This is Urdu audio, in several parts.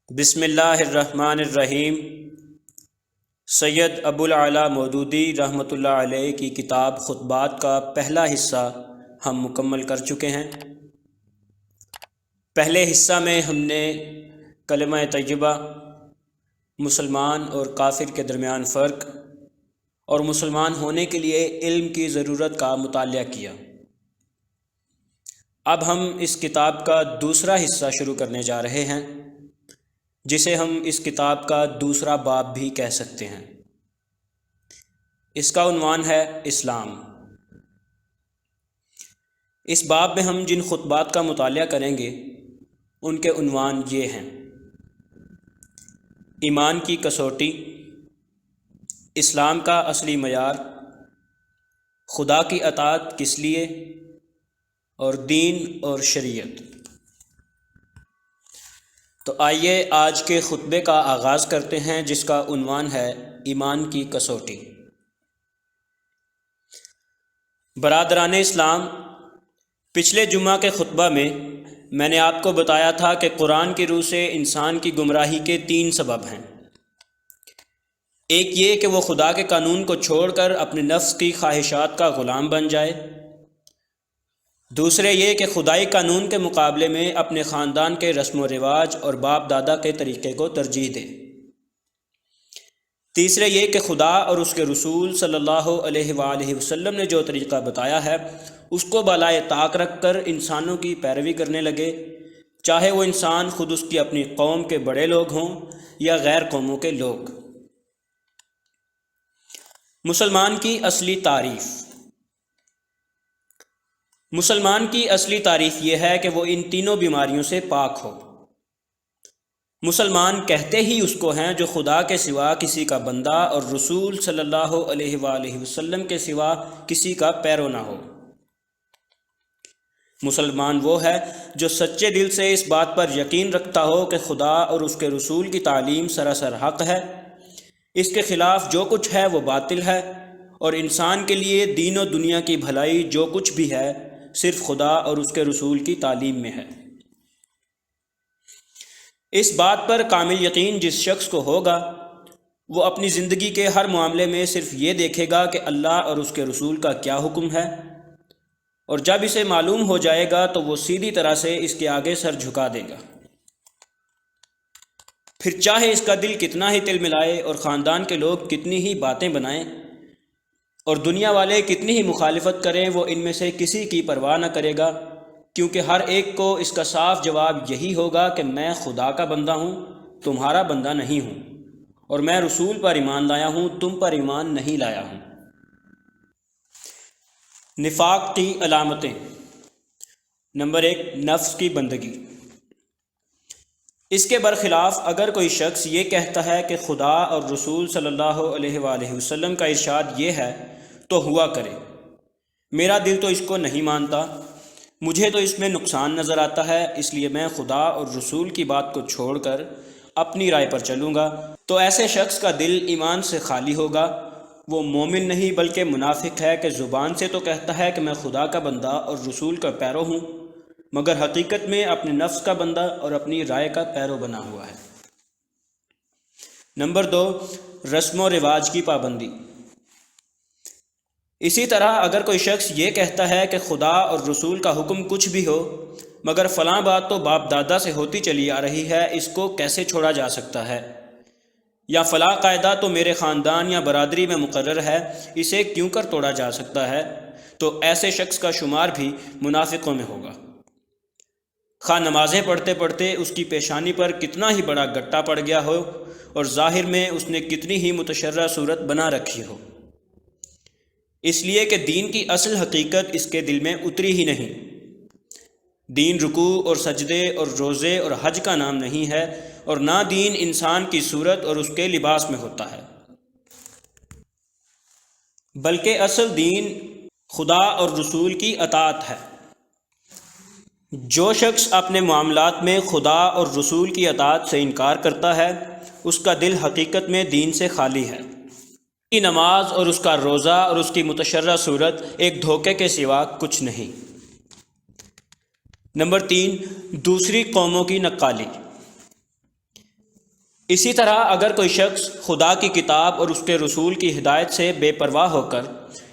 بسم اللہ الرحمن الرحیم۔ سید ابوالعلا مودودی رحمۃ اللہ علیہ کی کتاب خطبات کا پہلا حصہ ہم مکمل کر چکے ہیں۔ پہلے حصہ میں ہم نے کلمہ طیبہ، مسلمان اور کافر کے درمیان فرق اور مسلمان ہونے کے لیے علم کی ضرورت کا مطالعہ کیا۔ اب ہم اس کتاب کا دوسرا حصہ شروع کرنے جا رہے ہیں، جسے ہم اس کتاب کا دوسرا باب بھی کہہ سکتے ہیں۔ اس کا عنوان ہے اسلام۔ اس باب میں ہم جن خطبات کا مطالعہ کریں گے ان کے عنوان یہ ہیں: ایمان کی کسوٹی، اسلام کا اصلی معیار، خدا کی اطاعت کس لیے، اور دین اور شریعت۔ تو آئیے آج کے خطبے کا آغاز کرتے ہیں، جس کا عنوان ہے ایمان کی کسوٹی۔ برادران اسلام، پچھلے جمعہ کے خطبہ میں نے آپ کو بتایا تھا کہ قرآن کی روح سے انسان کی گمراہی کے 3 سبب ہیں۔ ایک یہ کہ وہ خدا کے قانون کو چھوڑ کر اپنے نفس کی خواہشات کا غلام بن جائے، دوسرے یہ کہ خدائی قانون کے مقابلے میں اپنے خاندان کے رسم و رواج اور باپ دادا کے طریقے کو ترجیح دے، تیسرے یہ کہ خدا اور اس کے رسول صلی اللہ علیہ وآلہ وسلم نے جو طریقہ بتایا ہے اس کو بالائے طاق رکھ کر انسانوں کی پیروی کرنے لگے، چاہے وہ انسان خود اس کی اپنی قوم کے بڑے لوگ ہوں یا غیر قوموں کے لوگ۔ مسلمان کی اصلی تعریف۔ مسلمان کی اصلی تعریف یہ ہے کہ وہ ان تینوں بیماریوں سے پاک ہو۔ مسلمان کہتے ہی اس کو ہیں جو خدا کے سوا کسی کا بندہ اور رسول صلی اللہ علیہ وآلہ وسلم کے سوا کسی کا پیرو نہ ہو۔ مسلمان وہ ہے جو سچے دل سے اس بات پر یقین رکھتا ہو کہ خدا اور اس کے رسول کی تعلیم سراسر حق ہے، اس کے خلاف جو کچھ ہے وہ باطل ہے، اور انسان کے لیے دین و دنیا کی بھلائی جو کچھ بھی ہے صرف خدا اور اس کے رسول کی تعلیم میں ہے۔ اس بات پر کامل یقین جس شخص کو ہوگا وہ اپنی زندگی کے ہر معاملے میں صرف یہ دیکھے گا کہ اللہ اور اس کے رسول کا کیا حکم ہے، اور جب اسے معلوم ہو جائے گا تو وہ سیدھی طرح سے اس کے آگے سر جھکا دے گا۔ پھر چاہے اس کا دل کتنا ہی تل ملائے اور خاندان کے لوگ کتنی ہی باتیں بنائیں اور دنیا والے کتنی ہی مخالفت کریں، وہ ان میں سے کسی کی پرواہ نہ کرے گا، کیونکہ ہر ایک کو اس کا صاف جواب یہی ہوگا کہ میں خدا کا بندہ ہوں، تمہارا بندہ نہیں ہوں، اور میں رسول پر ایمان لایا ہوں، تم پر ایمان نہیں لایا ہوں۔ نفاق کی علامتیں۔ نمبر 1، نفس کی بندگی۔ اس کے برخلاف اگر کوئی شخص یہ کہتا ہے کہ خدا اور رسول صلی اللہ علیہ وآلہ وسلم کا ارشاد یہ ہے تو ہوا کرے، میرا دل تو اس کو نہیں مانتا، مجھے تو اس میں نقصان نظر آتا ہے، اس لیے میں خدا اور رسول کی بات کو چھوڑ کر اپنی رائے پر چلوں گا، تو ایسے شخص کا دل ایمان سے خالی ہوگا، وہ مومن نہیں بلکہ منافق ہے کہ زبان سے تو کہتا ہے کہ میں خدا کا بندہ اور رسول کا پیرو ہوں، مگر حقیقت میں اپنے نفس کا بندہ اور اپنی رائے کا پیرو بنا ہوا ہے۔ نمبر 2، رسم و رواج کی پابندی۔ اسی طرح اگر کوئی شخص یہ کہتا ہے کہ خدا اور رسول کا حکم کچھ بھی ہو، مگر فلاں بات تو باپ دادا سے ہوتی چلی آ رہی ہے، اس کو کیسے چھوڑا جا سکتا ہے، یا فلاں قاعدہ تو میرے خاندان یا برادری میں مقرر ہے، اسے کیوں کر توڑا جا سکتا ہے، تو ایسے شخص کا شمار بھی منافقوں میں ہوگا، خواہ نمازیں پڑھتے پڑھتے اس کی پیشانی پر کتنا ہی بڑا گٹا پڑ گیا ہو اور ظاہر میں اس نے کتنی ہی متشرع صورت بنا رکھی ہو، اس لیے کہ دین کی اصل حقیقت اس کے دل میں اتری ہی نہیں۔ دین رکوع اور سجدے اور روزے اور حج کا نام نہیں ہے، اور نہ دین انسان کی صورت اور اس کے لباس میں ہوتا ہے، بلکہ اصل دین خدا اور رسول کی اطاعت ہے۔ جو شخص اپنے معاملات میں خدا اور رسول کی اطاعت سے انکار کرتا ہے اس کا دل حقیقت میں دین سے خالی ہے، اس کی نماز اور اس کا روزہ اور اس کی متشرع صورت ایک دھوکے کے سوا کچھ نہیں۔ نمبر 3، دوسری قوموں کی نقالی۔ اسی طرح اگر کوئی شخص خدا کی کتاب اور اس کے رسول کی ہدایت سے بے پرواہ ہو کر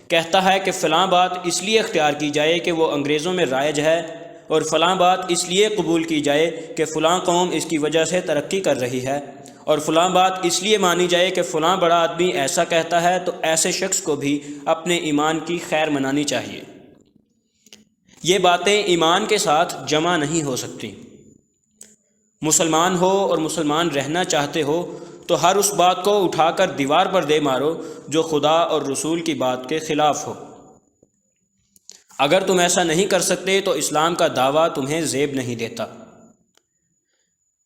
کہتا ہے کہ فلاں بات اس لیے اختیار کی جائے کہ وہ انگریزوں میں رائج ہے، اور فلاں بات اس لیے قبول کی جائے کہ فلاں قوم اس کی وجہ سے ترقی کر رہی ہے، اور فلاں بات اس لیے مانی جائے کہ فلاں بڑا آدمی ایسا کہتا ہے، تو ایسے شخص کو بھی اپنے ایمان کی خیر منانی چاہیے۔ یہ باتیں ایمان کے ساتھ جمع نہیں ہو سکتی۔ مسلمان ہو اور مسلمان رہنا چاہتے ہو تو ہر اس بات کو اٹھا کر دیوار پر دے مارو جو خدا اور رسول کی بات کے خلاف ہو۔ اگر تم ایسا نہیں کر سکتے تو اسلام کا دعویٰ تمہیں زیب نہیں دیتا۔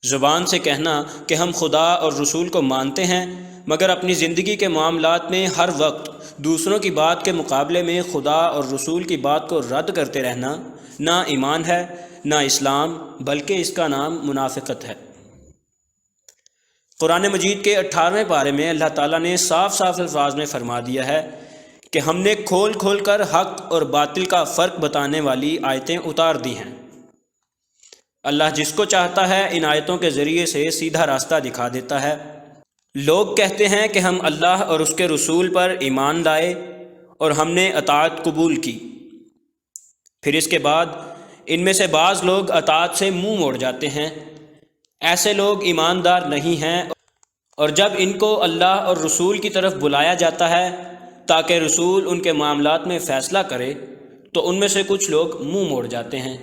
زبان سے کہنا کہ ہم خدا اور رسول کو مانتے ہیں، مگر اپنی زندگی کے معاملات میں ہر وقت دوسروں کی بات کے مقابلے میں خدا اور رسول کی بات کو رد کرتے رہنا، نہ ایمان ہے نہ اسلام، بلکہ اس کا نام منافقت ہے۔ قرآن مجید کے 18ویں پارے میں اللہ تعالیٰ نے صاف صاف الفاظ میں فرما دیا ہے کہ ہم نے کھول کھول کر حق اور باطل کا فرق بتانے والی آیتیں اتار دی ہیں۔ اللہ جس کو چاہتا ہے ان آیتوں کے ذریعے سے سیدھا راستہ دکھا دیتا ہے۔ لوگ کہتے ہیں کہ ہم اللہ اور اس کے رسول پر ایمان لائے اور ہم نے اطاعت قبول کی، پھر اس کے بعد ان میں سے بعض لوگ اطاعت سے منہ موڑ جاتے ہیں۔ ایسے لوگ ایماندار نہیں ہیں، اور جب ان کو اللہ اور رسول کی طرف بلایا جاتا ہے تاکہ رسول ان کے معاملات میں فیصلہ کرے تو ان میں سے کچھ لوگ منہ موڑ جاتے ہیں،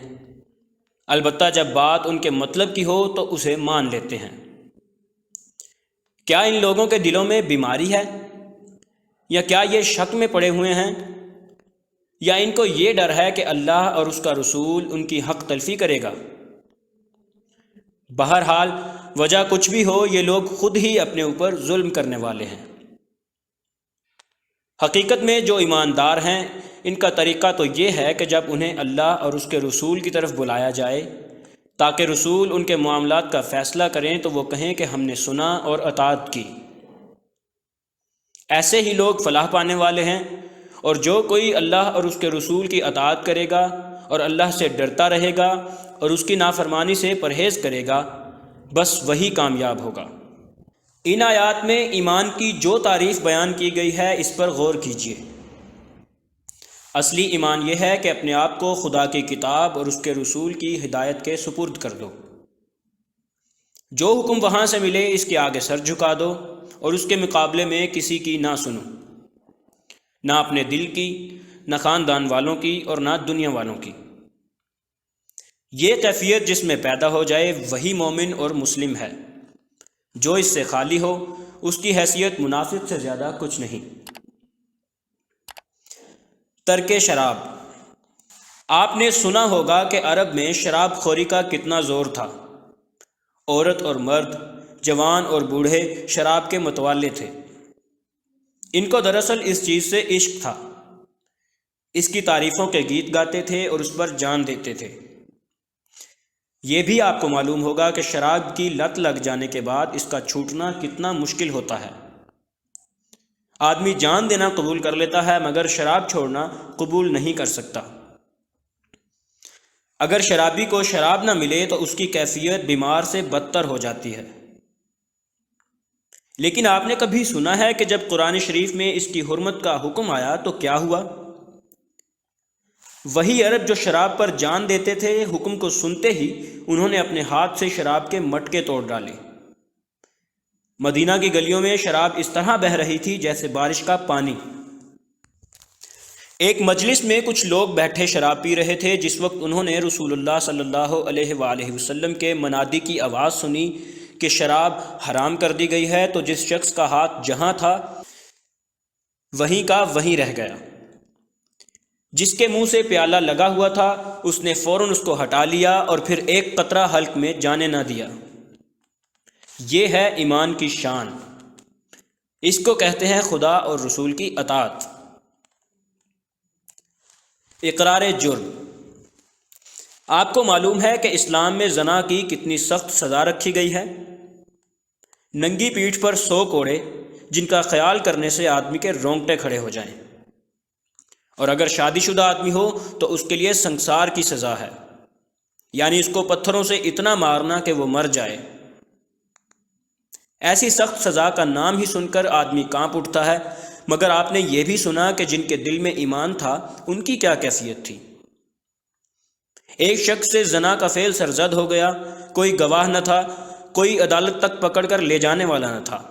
البتہ جب بات ان کے مطلب کی ہو تو اسے مان لیتے ہیں۔ کیا ان لوگوں کے دلوں میں بیماری ہے، یا کیا یہ شک میں پڑے ہوئے ہیں، یا ان کو یہ ڈر ہے کہ اللہ اور اس کا رسول ان کی حق تلفی کرے گا؟ بہرحال وجہ کچھ بھی ہو، یہ لوگ خود ہی اپنے اوپر ظلم کرنے والے ہیں۔ حقیقت میں جو ایماندار ہیں ان کا طریقہ تو یہ ہے کہ جب انہیں اللہ اور اس کے رسول کی طرف بلایا جائے تاکہ رسول ان کے معاملات کا فیصلہ کریں تو وہ کہیں کہ ہم نے سنا اور اطاعت کی۔ ایسے ہی لوگ فلاح پانے والے ہیں، اور جو کوئی اللہ اور اس کے رسول کی اطاعت کرے گا اور اللہ سے ڈرتا رہے گا اور اس کی نافرمانی سے پرہیز کرے گا، بس وہی کامیاب ہوگا۔ ان آیات میں ایمان کی جو تعریف بیان کی گئی ہے اس پر غور کیجیے۔ اصلی ایمان یہ ہے کہ اپنے آپ کو خدا کی کتاب اور اس کے رسول کی ہدایت کے سپرد کر دو۔ جو حکم وہاں سے ملے اس کے آگے سر جھکا دو اور اس کے مقابلے میں کسی کی نہ سنو، نہ اپنے دل کی، نہ خاندان والوں کی، اور نہ دنیا والوں کی۔ یہ کیفیت جس میں پیدا ہو جائے وہی مومن اور مسلم ہے۔ جو اس سے خالی ہو اس کی حیثیت منافق سے زیادہ کچھ نہیں۔ ترک شراب۔ آپ نے سنا ہوگا کہ عرب میں شراب خوری کا کتنا زور تھا۔ عورت اور مرد، جوان اور بوڑھے شراب کے متوالے تھے۔ ان کو دراصل اس چیز سے عشق تھا، اس کی تعریفوں کے گیت گاتے تھے اور اس پر جان دیتے تھے۔ یہ بھی آپ کو معلوم ہوگا کہ شراب کی لت لگ جانے کے بعد اس کا چھوٹنا کتنا مشکل ہوتا ہے۔ آدمی جان دینا قبول کر لیتا ہے مگر شراب چھوڑنا قبول نہیں کر سکتا۔ اگر شرابی کو شراب نہ ملے تو اس کی کیفیت بیمار سے بدتر ہو جاتی ہے۔ لیکن آپ نے کبھی سنا ہے کہ جب قرآن شریف میں اس کی حرمت کا حکم آیا تو کیا ہوا؟ وہی عرب جو شراب پر جان دیتے تھے، حکم کو سنتے ہی انہوں نے اپنے ہاتھ سے شراب کے مٹکے توڑ ڈالے۔ مدینہ کی گلیوں میں شراب اس طرح بہہ رہی تھی جیسے بارش کا پانی۔ ایک مجلس میں کچھ لوگ بیٹھے شراب پی رہے تھے جس وقت انہوں نے رسول اللہ صلی اللہ علیہ وآلہ وسلم کے منادی کی آواز سنی کہ شراب حرام کر دی گئی ہے، تو جس شخص کا ہاتھ جہاں تھا وہیں کا وہیں رہ گیا۔ جس کے منہ سے پیالہ لگا ہوا تھا اس نے فوراً اس کو ہٹا لیا اور پھر ایک قطرہ حلق میں جانے نہ دیا۔ یہ ہے ایمان کی شان۔ اس کو کہتے ہیں خدا اور رسول کی اطاعت۔ اقرار جرم۔ آپ کو معلوم ہے کہ اسلام میں زنا کی کتنی سخت سزا رکھی گئی ہے۔ ننگی پیٹھ پر 100 کوڑے جن کا خیال کرنے سے آدمی کے رونگٹے کھڑے ہو جائیں، اور اگر شادی شدہ آدمی ہو تو اس کے لیے سنسار کی سزا ہے، یعنی اس کو پتھروں سے اتنا مارنا کہ وہ مر جائے۔ ایسی سخت سزا کا نام ہی سن کر آدمی کانپ اٹھتا ہے، مگر آپ نے یہ بھی سنا کہ جن کے دل میں ایمان تھا ان کی کیا کیفیت تھی۔ ایک شخص سے زنا کا فعل سرزد ہو گیا، کوئی گواہ نہ تھا، کوئی عدالت تک پکڑ کر لے جانے والا نہ تھا،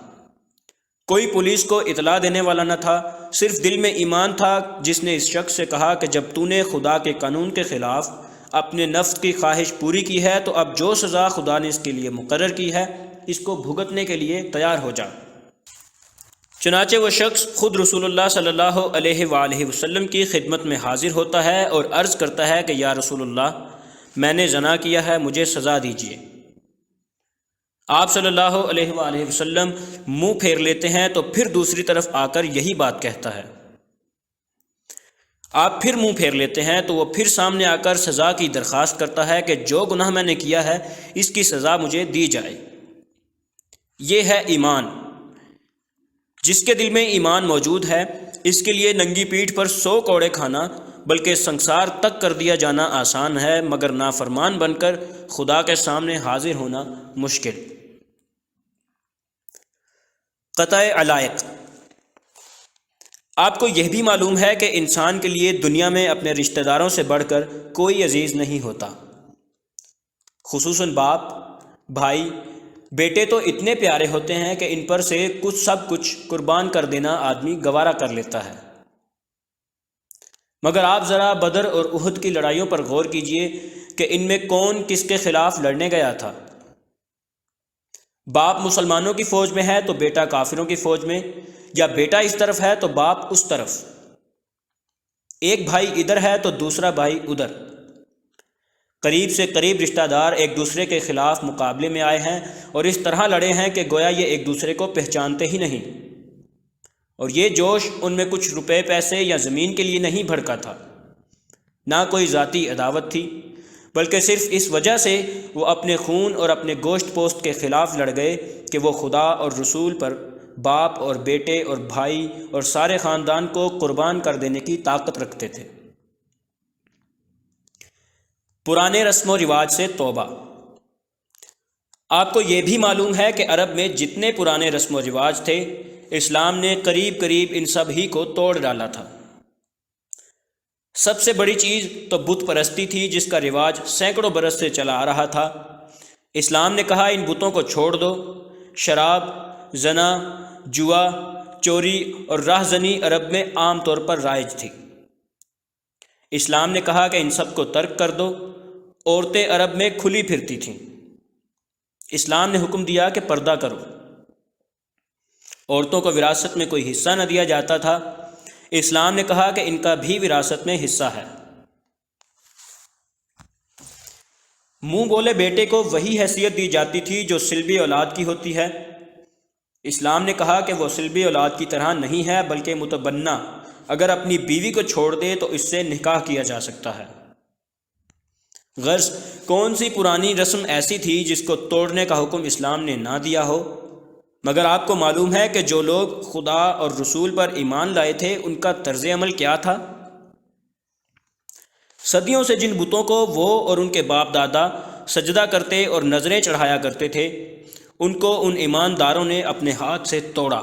کوئی پولیس کو اطلاع دینے والا نہ تھا، صرف دل میں ایمان تھا جس نے اس شخص سے کہا کہ جب تو نے خدا کے قانون کے خلاف اپنے نفس کی خواہش پوری کی ہے تو اب جو سزا خدا نے اس کے لیے مقرر کی ہے اس کو بھگتنے کے لیے تیار ہو جا۔ چنانچہ وہ شخص خود رسول اللہ صلی اللہ علیہ وآلہ وسلم کی خدمت میں حاضر ہوتا ہے اور عرض کرتا ہے کہ یا رسول اللہ، میں نے زنا کیا ہے، مجھے سزا دیجیے۔ آپ صلی اللہ علیہ وآلہ وسلم منہ پھیر لیتے ہیں تو پھر دوسری طرف آ کر یہی بات کہتا ہے۔ آپ پھر منہ پھیر لیتے ہیں تو وہ پھر سامنے آ کر سزا کی درخواست کرتا ہے کہ جو گناہ میں نے کیا ہے اس کی سزا مجھے دی جائے۔ یہ ہے ایمان۔ جس کے دل میں ایمان موجود ہے اس کے لیے ننگی پیٹھ پر 100 کوڑے کھانا بلکہ سنسار تک کر دیا جانا آسان ہے، مگر نافرمان بن کر خدا کے سامنے حاضر ہونا مشکل۔ قطع علائق۔ آپ کو یہ بھی معلوم ہے کہ انسان کے لیے دنیا میں اپنے رشتہ داروں سے بڑھ کر کوئی عزیز نہیں ہوتا، خصوصاً باپ، بھائی، بیٹے تو اتنے پیارے ہوتے ہیں کہ ان پر سے سب کچھ قربان کر دینا آدمی گوارا کر لیتا ہے۔ مگر آپ ذرا بدر اور احد کی لڑائیوں پر غور کیجئے کہ ان میں کون کس کے خلاف لڑنے گیا تھا۔ باپ مسلمانوں کی فوج میں ہے تو بیٹا کافروں کی فوج میں، یا بیٹا اس طرف ہے تو باپ اس طرف، ایک بھائی ادھر ہے تو دوسرا بھائی ادھر، قریب سے قریب رشتہ دار ایک دوسرے کے خلاف مقابلے میں آئے ہیں اور اس طرح لڑے ہیں کہ گویا یہ ایک دوسرے کو پہچانتے ہی نہیں، اور یہ جوش ان میں کچھ روپے پیسے یا زمین کے لیے نہیں بھڑکا تھا، نہ کوئی ذاتی عداوت تھی، بلکہ صرف اس وجہ سے وہ اپنے خون اور اپنے گوشت پوست کے خلاف لڑ گئے کہ وہ خدا اور رسول پر باپ اور بیٹے اور بھائی اور سارے خاندان کو قربان کر دینے کی طاقت رکھتے تھے۔ پرانے رسم و رواج سے توبہ۔ آپ کو یہ بھی معلوم ہے کہ عرب میں جتنے پرانے رسم و رواج تھے اسلام نے قریب قریب ان سب ہی کو توڑ ڈالا تھا۔ سب سے بڑی چیز تو بت پرستی تھی جس کا رواج سینکڑوں برس سے چلا آ رہا تھا۔ اسلام نے کہا ان بتوں کو چھوڑ دو۔ شراب، زنا، جوا، چوری اور راہ زنی عرب میں عام طور پر رائج تھی۔ اسلام نے کہا کہ ان سب کو ترک کر دو۔ عورتیں عرب میں کھلی پھرتی تھیں۔ اسلام نے حکم دیا کہ پردہ کرو۔ عورتوں کو وراثت میں کوئی حصہ نہ دیا جاتا تھا۔ اسلام نے کہا کہ ان کا بھی وراثت میں حصہ ہے۔ منہ بولے بیٹے کو وہی حیثیت دی جاتی تھی جو سلبی اولاد کی ہوتی ہے۔ اسلام نے کہا کہ وہ سلبی اولاد کی طرح نہیں ہے بلکہ متبنہ، اگر اپنی بیوی کو چھوڑ دے تو اس سے نکاح کیا جا سکتا ہے۔ غرض کون سی پرانی رسم ایسی تھی جس کو توڑنے کا حکم اسلام نے نہ دیا ہو؟ مگر آپ کو معلوم ہے کہ جو لوگ خدا اور رسول پر ایمان لائے تھے ان کا طرز عمل کیا تھا؟ صدیوں سے جن بتوں کو وہ اور ان کے باپ دادا سجدہ کرتے اور نظریں چڑھایا کرتے تھے ان کو ان ایمانداروں نے اپنے ہاتھ سے توڑا۔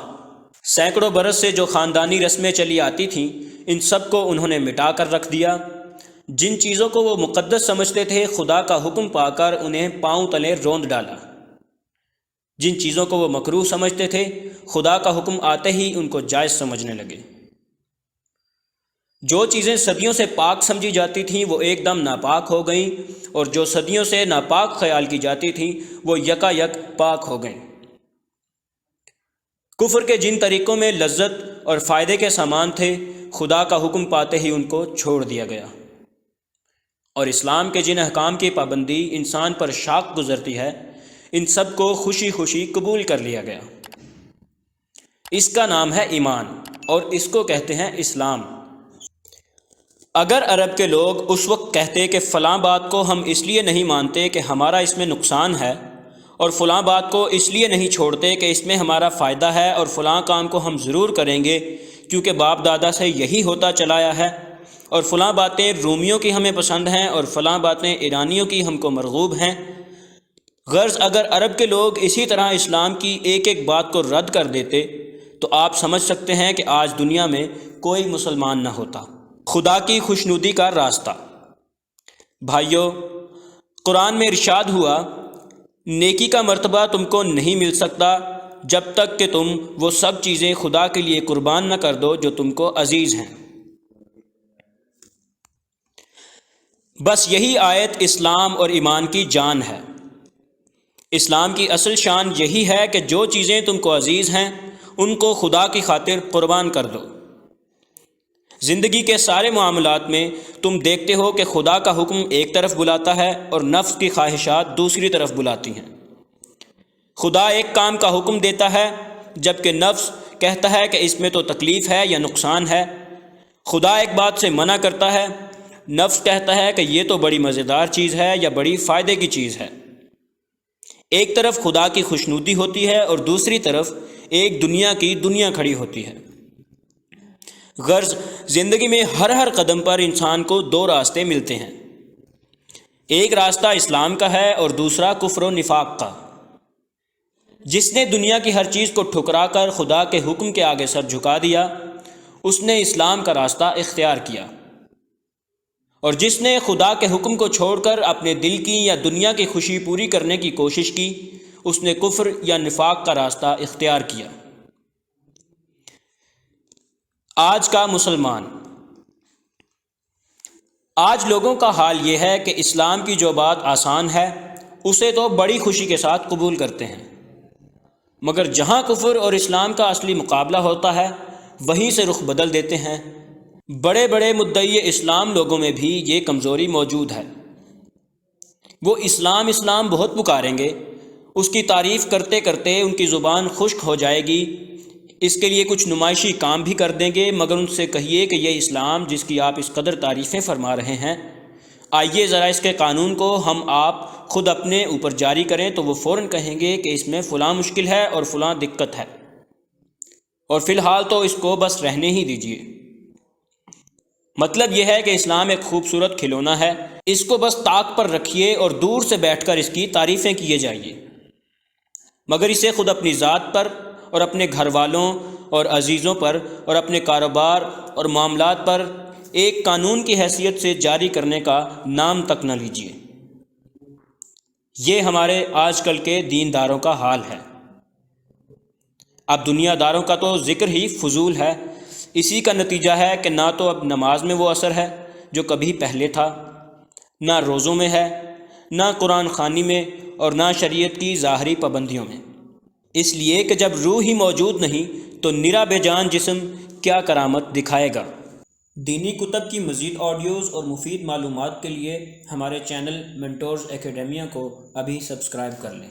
سینکڑوں برس سے جو خاندانی رسمیں چلی آتی تھیں ان سب کو انہوں نے مٹا کر رکھ دیا۔ جن چیزوں کو وہ مقدس سمجھتے تھے خدا کا حکم پا کر انہیں پاؤں تلے روند ڈالا۔ جن چیزوں کو وہ مکروہ سمجھتے تھے خدا کا حکم آتے ہی ان کو جائز سمجھنے لگے۔ جو چیزیں صدیوں سے پاک سمجھی جاتی تھیں وہ ایک دم ناپاک ہو گئیں، اور جو صدیوں سے ناپاک خیال کی جاتی تھیں وہ یکا یک پاک ہو گئیں۔ کفر کے جن طریقوں میں لذت اور فائدے کے سامان تھے خدا کا حکم پاتے ہی ان کو چھوڑ دیا گیا، اور اسلام کے جن احکام کی پابندی انسان پر شاق گزرتی ہے ان سب کو خوشی خوشی قبول کر لیا گیا۔ اس کا نام ہے ایمان اور اس کو کہتے ہیں اسلام۔ اگر عرب کے لوگ اس وقت کہتے کہ فلاں بات کو ہم اس لیے نہیں مانتے کہ ہمارا اس میں نقصان ہے، اور فلاں بات کو اس لیے نہیں چھوڑتے کہ اس میں ہمارا فائدہ ہے، اور فلاں کام کو ہم ضرور کریں گے کیونکہ باپ دادا سے یہی ہوتا چلا آیا ہے، اور فلاں باتیں رومیوں کی ہمیں پسند ہیں اور فلاں باتیں ایرانیوں کی ہم کو مرغوب ہیں، غرض اگر عرب کے لوگ اسی طرح اسلام کی ایک ایک بات کو رد کر دیتے تو آپ سمجھ سکتے ہیں کہ آج دنیا میں کوئی مسلمان نہ ہوتا۔ خدا کی خوشنودی کا راستہ۔ بھائیو، قرآن میں ارشاد ہوا، نیکی کا مرتبہ تم کو نہیں مل سکتا جب تک کہ تم وہ سب چیزیں خدا کے لیے قربان نہ کر دو جو تم کو عزیز ہیں۔ بس یہی آیت اسلام اور ایمان کی جان ہے۔ اسلام کی اصل شان یہی ہے کہ جو چیزیں تم کو عزیز ہیں ان کو خدا کی خاطر قربان کر دو۔ زندگی کے سارے معاملات میں تم دیکھتے ہو کہ خدا کا حکم ایک طرف بلاتا ہے اور نفس کی خواہشات دوسری طرف بلاتی ہیں۔ خدا ایک کام کا حکم دیتا ہے جبکہ نفس کہتا ہے کہ اس میں تو تکلیف ہے یا نقصان ہے۔ خدا ایک بات سے منع کرتا ہے، نفس کہتا ہے کہ یہ تو بڑی مزیدار چیز ہے یا بڑی فائدے کی چیز ہے۔ ایک طرف خدا کی خوشنودی ہوتی ہے اور دوسری طرف ایک دنیا کی دنیا کھڑی ہوتی ہے۔ غرض زندگی میں ہر قدم پر انسان کو دو راستے ملتے ہیں، ایک راستہ اسلام کا ہے اور دوسرا کفر و نفاق کا۔ جس نے دنیا کی ہر چیز کو ٹھکرا کر خدا کے حکم کے آگے سر جھکا دیا، اس نے اسلام کا راستہ اختیار کیا، اور جس نے خدا کے حکم کو چھوڑ کر اپنے دل کی یا دنیا کی خوشی پوری کرنے کی کوشش کی، اس نے کفر یا نفاق کا راستہ اختیار کیا۔ آج کا مسلمان۔ آج لوگوں کا حال یہ ہے کہ اسلام کی جو بات آسان ہے اسے تو بڑی خوشی کے ساتھ قبول کرتے ہیں، مگر جہاں کفر اور اسلام کا اصلی مقابلہ ہوتا ہے وہیں سے رخ بدل دیتے ہیں۔ بڑے بڑے مدعی اسلام لوگوں میں بھی یہ کمزوری موجود ہے۔ وہ اسلام اسلام بہت پکاریں گے، اس کی تعریف کرتے کرتے ان کی زبان خشک ہو جائے گی، اس کے لیے کچھ نمائشی کام بھی کر دیں گے، مگر ان سے کہیے کہ یہ اسلام جس کی آپ اس قدر تعریفیں فرما رہے ہیں، آئیے ذرا اس کے قانون کو ہم آپ خود اپنے اوپر جاری کریں، تو وہ فوراً کہیں گے کہ اس میں فلاں مشکل ہے اور فلاں دقت ہے، اور فی الحال تو اس کو بس رہنے ہی دیجیے۔ مطلب یہ ہے کہ اسلام ایک خوبصورت کھلونا ہے، اس کو بس طاق پر رکھیے اور دور سے بیٹھ کر اس کی تعریفیں کیے جائیے، مگر اسے خود اپنی ذات پر اور اپنے گھر والوں اور عزیزوں پر اور اپنے کاروبار اور معاملات پر ایک قانون کی حیثیت سے جاری کرنے کا نام تک نہ لیجیے۔ یہ ہمارے آج کل کے دینداروں کا حال ہے۔ اب دنیا داروں کا تو ذکر ہی فضول ہے۔ اسی کا نتیجہ ہے کہ نہ تو اب نماز میں وہ اثر ہے جو کبھی پہلے تھا، نہ روزوں میں ہے، نہ قرآن خوانی میں، اور نہ شریعت کی ظاہری پابندیوں میں، اس لیے کہ جب روح ہی موجود نہیں تو نرا بے جان جسم کیا کرامت دکھائے گا۔ دینی کتب کی مزید آڈیوز اور مفید معلومات کے لیے ہمارے چینل مینٹورز اکیڈیمیا کو ابھی سبسکرائب کر لیں۔